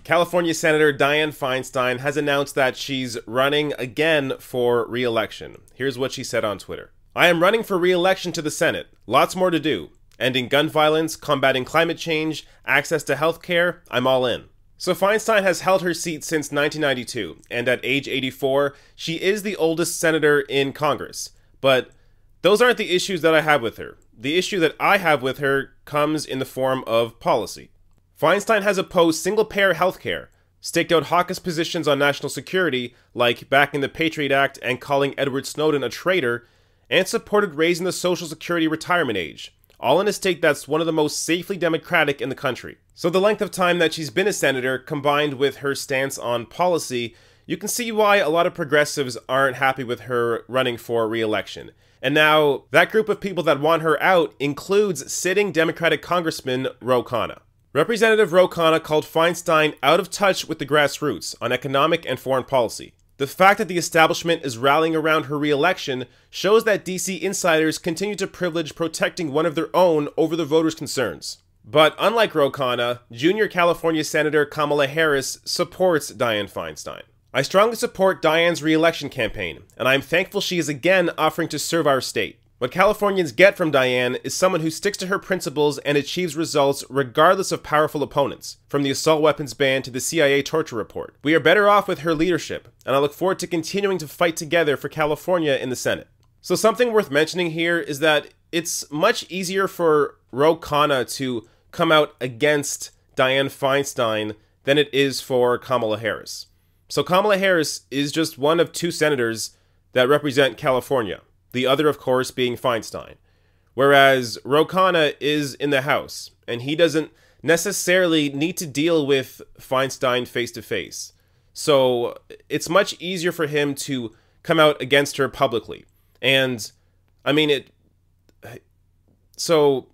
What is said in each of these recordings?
California Senator Dianne Feinstein has announced that she's running again for re-election. Here's what she said on Twitter. "I am running for re-election to the Senate. Lots more to do. Ending gun violence, combating climate change, access to health care, I'm all in." So Feinstein has held her seat since 1992, and at age 84, she is the oldest senator in Congress. But those aren't the issues that I have with her. The issue that I have with her comes in the form of policy. Feinstein has opposed single-payer health care, staked out hawkish positions on national security, like backing the Patriot Act and calling Edward Snowden a traitor, and supported raising the Social Security retirement age, all in a state that's one of the most safely democratic in the country. So the length of time that she's been a senator, combined with her stance on policy, you can see why a lot of progressives aren't happy with her running for re-election. And now, that group of people that want her out includes sitting Democratic Congressman Khanna. Representative Khanna called Feinstein out of touch with the grassroots on economic and foreign policy. The fact that the establishment is rallying around her re-election shows that DC insiders continue to privilege protecting one of their own over the voters' concerns. But unlike Khanna, junior California Senator Kamala Harris supports Dianne Feinstein. "I strongly support Dianne's re-election campaign, and I am thankful she is again offering to serve our state. What Californians get from Dianne is someone who sticks to her principles and achieves results regardless of powerful opponents, from the assault weapons ban to the CIA torture report. We are better off with her leadership, and I look forward to continuing to fight together for California in the Senate." So something worth mentioning here is that it's much easier for Khanna to come out against Dianne Feinstein than it is for Kamala Harris. So Kamala Harris is just one of two senators that represent California. The other, of course, being Feinstein. Whereas Khanna is in the House, and he doesn't necessarily need to deal with Feinstein face-to-face. So it's much easier for him to come out against her publicly. And, I mean, So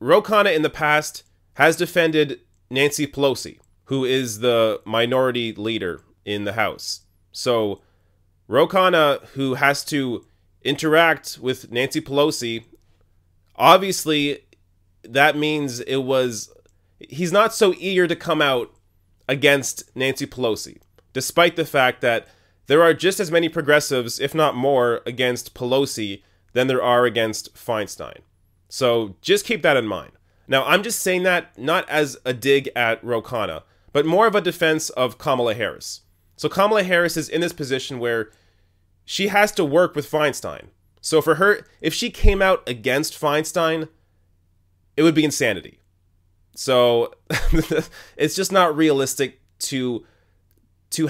Khanna in the past has defended Nancy Pelosi, who is the minority leader in the House. So Khanna, who has to interact with Nancy Pelosi, obviously that means he's not so eager to come out against Nancy Pelosi, despite the fact that there are just as many progressives, if not more, against Pelosi than there are against Feinstein. So just keep that in mind. Now, I'm just saying that not as a dig at Khanna, but more of a defense of Kamala Harris. So Kamala Harris is in this position where she has to work with Feinstein. So for her, if she came out against Feinstein, it would be insanity. So it's just not realistic to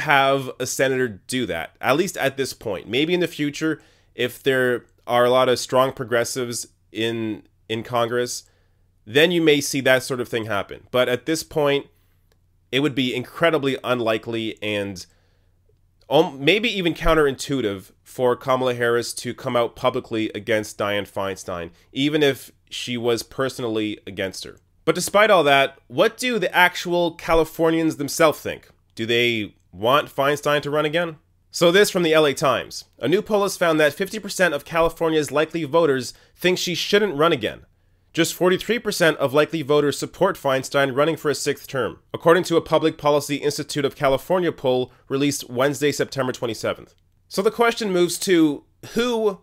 have a senator do that, at least at this point. Maybe in the future, if there are a lot of strong progressives in Congress, then you may see that sort of thing happen. But at this point, it would be incredibly unlikely and maybe even counterintuitive for Kamala Harris to come out publicly against Dianne Feinstein, even if she was personally against her. But despite all that, what do the actual Californians themselves think? Do they want Feinstein to run again? So this from the LA Times. A new poll has found that 50% of California's likely voters think she shouldn't run again. Just 43% of likely voters support Feinstein running for a sixth term, according to a Public Policy Institute of California poll released Wednesday, September 27th. So the question moves to who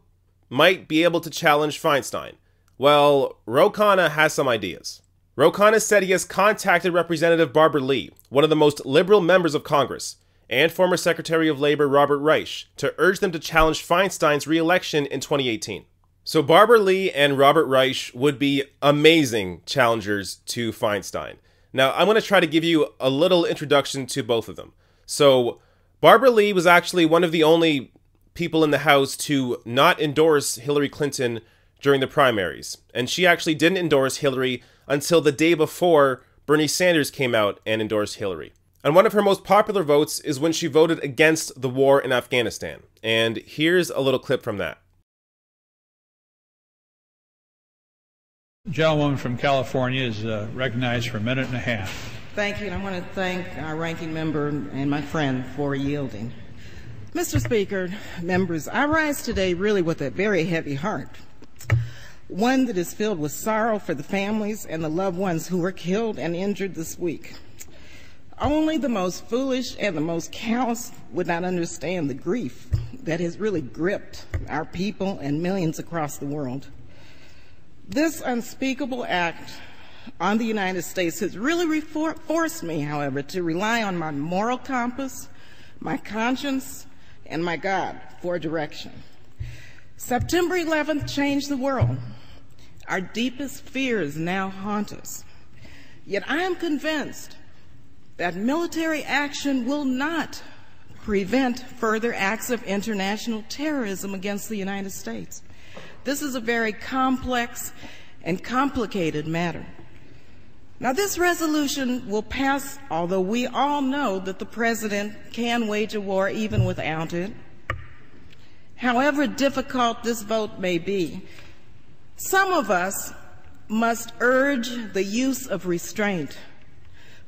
might be able to challenge Feinstein? Well, Khanna has some ideas. Khanna said he has contacted Representative Barbara Lee, one of the most liberal members of Congress, and former Secretary of Labor Robert Reich, to urge them to challenge Feinstein's re-election in 2018. So Barbara Lee and Robert Reich would be amazing challengers to Feinstein. Now, I'm going to try to give you a little introduction to both of them. So Barbara Lee was actually one of the only people in the House to not endorse Hillary Clinton during the primaries. And she actually didn't endorse Hillary until the day before Bernie Sanders came out and endorsed Hillary. And one of her most popular votes is when she voted against the war in Afghanistan. And here's a little clip from that. Gentlewoman from California is recognized for a minute and a half. Thank you, and I want to thank our ranking member and my friend for yielding. Mr. Speaker, members, I rise today really with a very heavy heart, one that is filled with sorrow for the families and the loved ones who were killed and injured this week. Only the most foolish and the most callous would not understand the grief that has really gripped our people and millions across the world. This unspeakable act on the United States has really forced me, however, to rely on my moral compass, my conscience, and my God for direction. September 11th changed the world. Our deepest fears now haunt us. Yet I am convinced that military action will not prevent further acts of international terrorism against the United States. This is a very complex and complicated matter. Now, this resolution will pass, although we all know that the president can wage a war even without it. However difficult this vote may be, some of us must urge the use of restraint.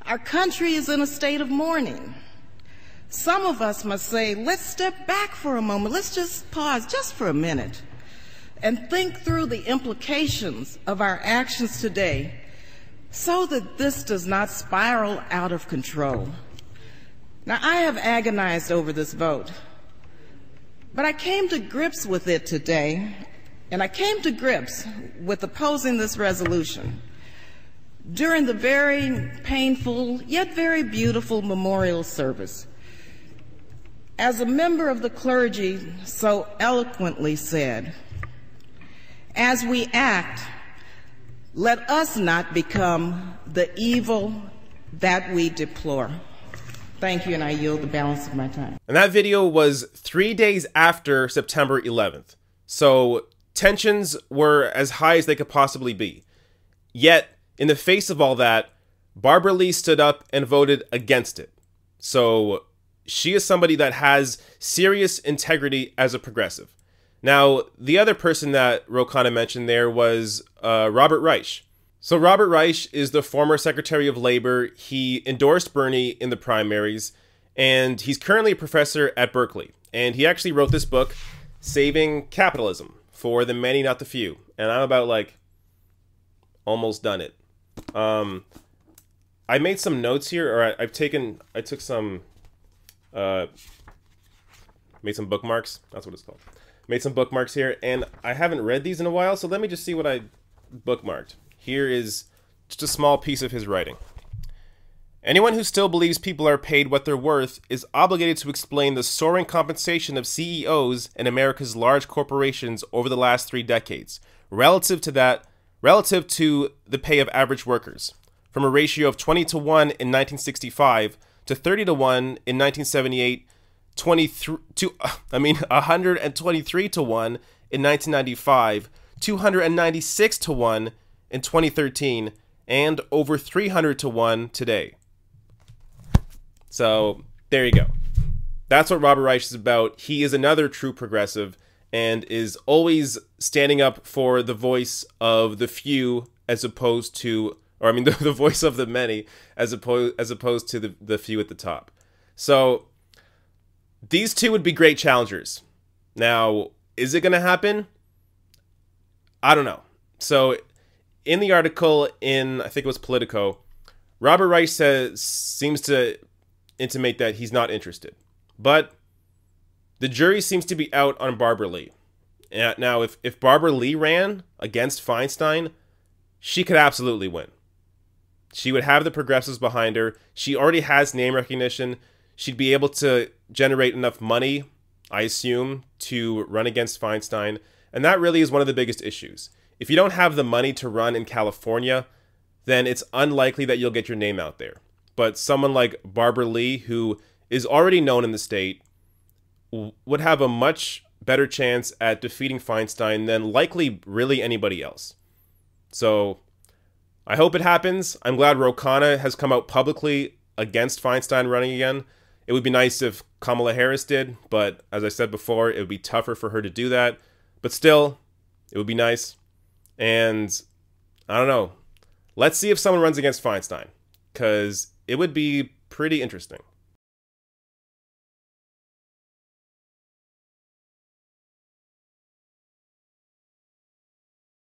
Our country is in a state of mourning. Some of us must say, let's step back for a moment. Let's just pause just for a minute and think through the implications of our actions today so that this does not spiral out of control. Now, I have agonized over this vote, but I came to grips with it today, and I came to grips with opposing this resolution during the very painful yet very beautiful memorial service. As a member of the clergy so eloquently said, as we act, let us not become the evil that we deplore. Thank you, and I yield the balance of my time. And that video was 3 days after September 11th. So tensions were as high as they could possibly be. Yet, in the face of all that, Barbara Lee stood up and voted against it. So she is somebody that has serious integrity as a progressive. Now, the other person that Ro Khanna mentioned there was Robert Reich. So Robert Reich is the former Secretary of Labor. He endorsed Bernie in the primaries, and he's currently a professor at Berkeley. And he actually wrote this book, Saving Capitalism, for the many, not the few. And I'm about, like, almost done it. I made some notes here, or I took some, made some bookmarks. That's what it's called. Made some bookmarks here, and I haven't read these in a while, so let me just see what I bookmarked. Here is just a small piece of his writing. Anyone who still believes people are paid what they're worth is obligated to explain the soaring compensation of CEOs in America's large corporations over the last 3 decades, relative to the pay of average workers, from a ratio of 20-1 in 1965 to 30-1 in 1978, 123-1 in 1995, 296-1 in 2013, and over 300-1 today. So there you go. That's what Robert Reich is about. He is another true progressive and is always standing up for the voice of the few as opposed to, or I mean the voice of the many as opposed to the few at the top. So these two would be great challengers. Now, is it going to happen? I don't know. So in the article in, I think it was Politico, Robert Reich seems to intimate that he's not interested. But the jury seems to be out on Barbara Lee. Now, if Barbara Lee ran against Feinstein, she could absolutely win. She would have the progressives behind her. She already has name recognition. She'd be able to generate enough money, I assume, to run against Feinstein. And that really is one of the biggest issues. If you don't have the money to run in California, then it's unlikely that you'll get your name out there. But someone like Barbara Lee, who is already known in the state, would have a much better chance at defeating Feinstein than likely really anybody else. So I hope it happens. I'm glad Ro Khanna has come out publicly against Feinstein running again. It would be nice if Kamala Harris did, but as I said before, it would be tougher for her to do that. But still, it would be nice. And I don't know. Let's see if someone runs against Feinstein, because it would be pretty interesting.